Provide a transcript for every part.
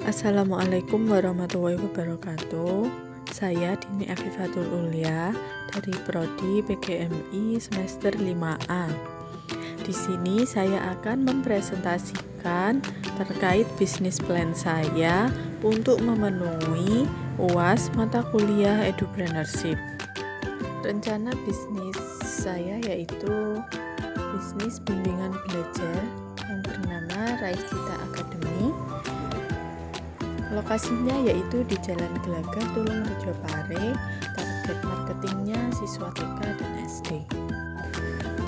Assalamualaikum warahmatullahi wabarakatuh. Saya Dini Afifatul Ulia dari Prodi PGMI semester 5A. Di sini saya akan mempresentasikan terkait bisnis plan saya untuk memenuhi UAS mata kuliah Edupreneurship. Rencana bisnis saya yaitu bisnis bimbingan belajar yang bernama Raih Cita Academy. Lokasinya yaitu di Jalan Gelagah, Tulungarejo Pare. Target marketingnya siswa TK dan SD.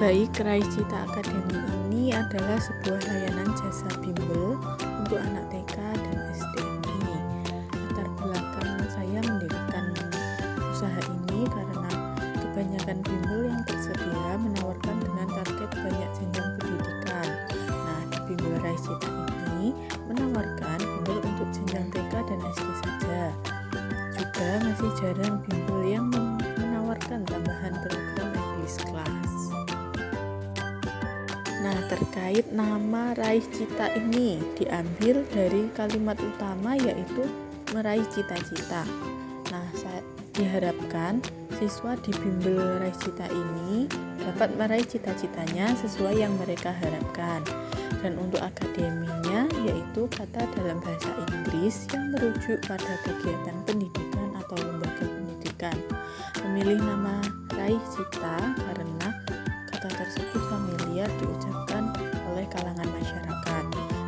Baik, Raih Cita Academy ini adalah sebuah layanan jasa bimbel untuk anak TK dan SD ini. Latar belakang saya mendirikan usaha ini karena kebanyakan bimbel yang tersedia menawarkan dengan target banyak jenjang pendidikan. Nah, di bimbel Raih Cita ini menawarkan bimbel untuk jenjang TK dan SD saja. Juga masih jarang bimbel yang menawarkan tambahan program English Class. Nah, terkait nama Raih Cita ini diambil dari kalimat utama yaitu meraih cita-cita. Nah, diharapkan siswa di bimbel Raih Cita ini dapat meraih cita-citanya sesuai yang mereka harapkan. Dan untuk akademinya yaitu kata dalam bahasa Inggris yang merujuk pada kegiatan pendidikan atau lembaga pendidikan. Memilih nama Raih Cita karena kata tersebut familiar diucapkan oleh kalangan masyarakat.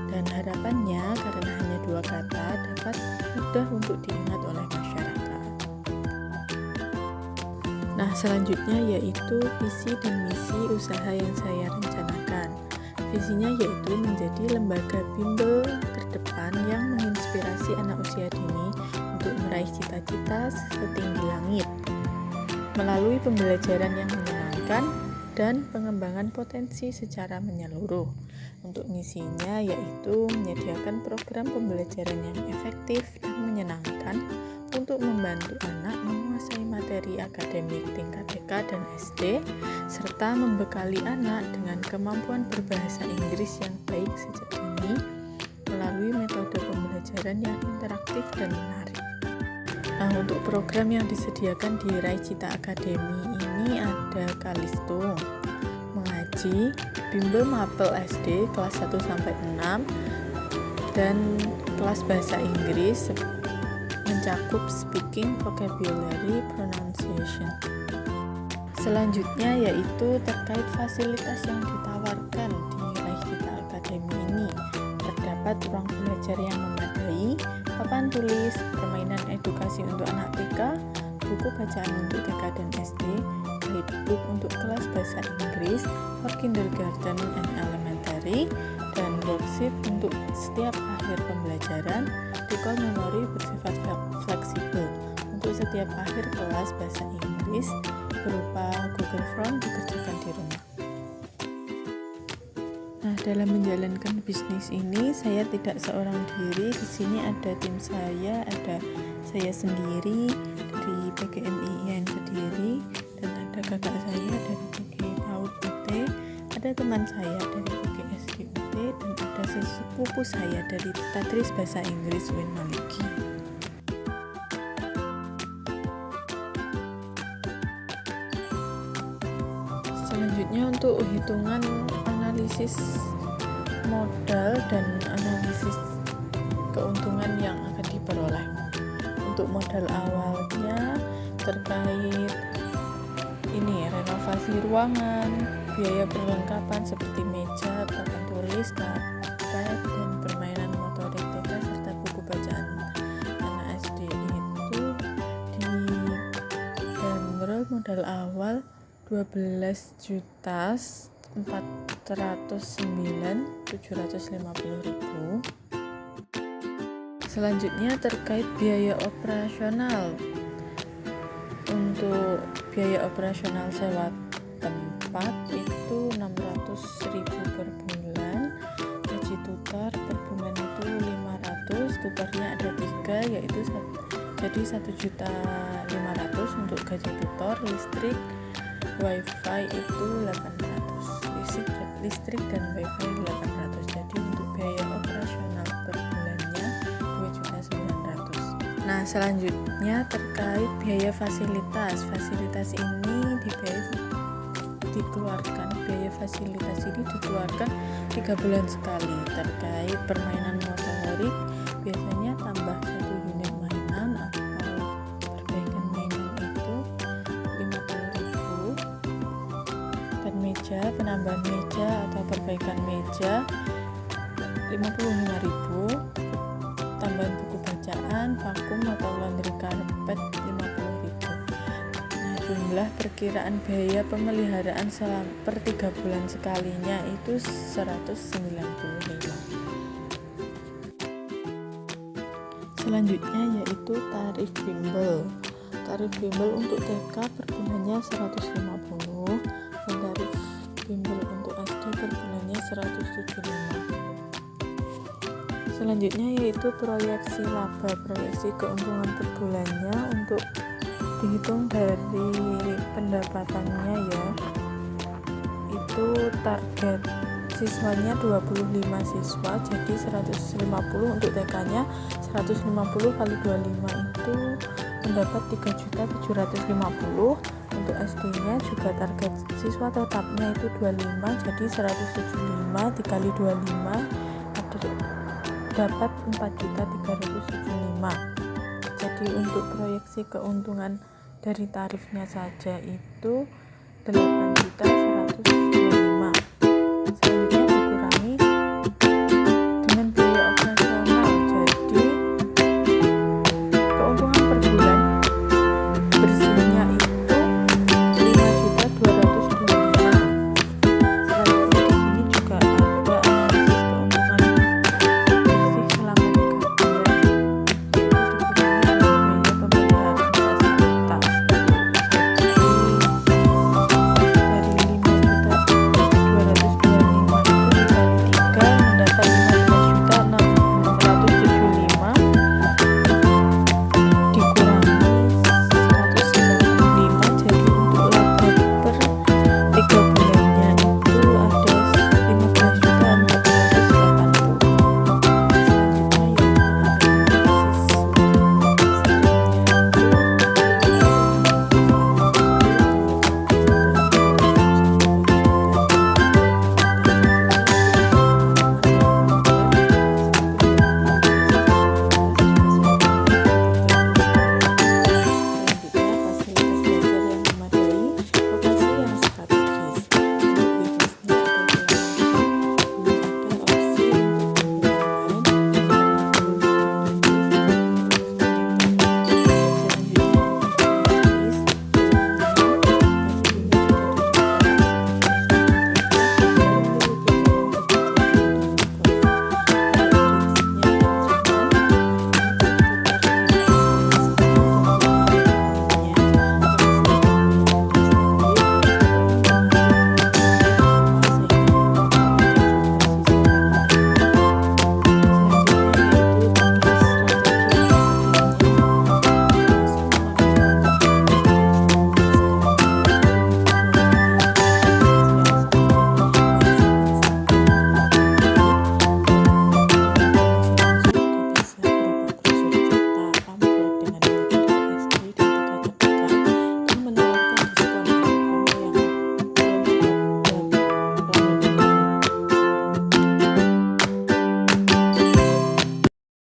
Dan harapannya karena hanya dua kata dapat mudah untuk diingat oleh masyarakat. Nah, selanjutnya yaitu visi dan misi usaha yang saya rencanakan. Visinya yaitu menjadi lembaga bimbel terdepan yang menginspirasi anak usia dini untuk meraih cita-cita setinggi langit melalui pembelajaran yang menyenangkan dan pengembangan potensi secara menyeluruh. Untuk misinya yaitu menyediakan program pembelajaran yang efektif dan menyenangkan untuk membantu anak menguasai materi akademik tingkat TK dan SD, serta membekali anak dengan kemampuan berbahasa Inggris yang baik sejak dini melalui metode pembelajaran yang interaktif dan menarik. Nah, untuk program yang disediakan di Raih Cita Academy ini ada Kalistung, mengaji, bimbel mapel SD kelas 1-6, dan kelas bahasa Inggris mencakup speaking, vocabulary, pronunciation. Selanjutnya yaitu terkait fasilitas yang ditawarkan di Raih Cita Academy ini. Terdapat ruang belajar yang memadai, papan tulis, permainan edukasi untuk anak TK, buku bacaan untuk TK dan SD, guidebook untuk kelas bahasa Inggris for kindergarten and elementary, dan worksheet untuk setiap akhir pembelajaran, recall memori bersifat fleksibel untuk setiap akhir kelas bahasa Inggris berupa Google Form dikerjakan di rumah. Nah, dalam menjalankan bisnis ini saya tidak seorang diri. Di sini ada tim saya, ada saya sendiri dari PGMI IAIN Kediri, dan ada kakak saya dari PG PAUD UT, ada teman saya dari PG SD UT, dan ada sepupu saya dari Tadris Bahasa Inggris Win Maliki. Selanjutnya untuk hitungan analisis modal dan analisis keuntungan yang akan diperoleh. Untuk modal awalnya terkait ini renovasi ruangan, biaya perlengkapan seperti meja, papan tulis, karpet, dan permainan motorik TK serta buku bacaan anak SD itu dibanderol modal awal 12.409.750.000. Selanjutnya terkait biaya operasional. Untuk biaya operasional sewa tempat itu 600.000 per bulan, gaji tutor per bulan itu 500, tutornya ada 3 yaitu jadi 1.500.000 untuk gaji tutor, listrik, wifi itu 800, listrik dan wifi 800. Jadi untuk biaya operasional per bulannya 2 Nah, selanjutnya terkait biaya fasilitas. Fasilitas ini biaya fasilitas ini dikeluarkan 3 bulan sekali. Terkait permainan motorik, biasanya tambah 1 unit mainan atau perbaikan mainan itu 50.000, dan penambahan meja atau perbaikan meja 55.000, tambahan buku bacaan, vakum atau laundry karpet 50.000. Nah, jumlah perkiraan biaya pemeliharaan per 3 bulan sekalinya itu 195. Selanjutnya yaitu tarif bimbel. Tarif bimbel untuk TK per bulannya 150 dan tarif bimbel untuk SD per bulannya 175. Selanjutnya yaitu proyeksi laba. Proyeksi keuntungan per bulannya untuk dihitung dari pendapatannya ya, itu target siswanya 25 siswa, jadi 150 untuk TK-nya, 150 kali 25 itu mendapat 3.750.000. Untuk SD-nya juga target siswa tetapnya itu 25, jadi 175 dikali 25 dapat 4.375. Jadi untuk proyeksi keuntungan dari tarifnya saja itu 8.125. Selanjutnya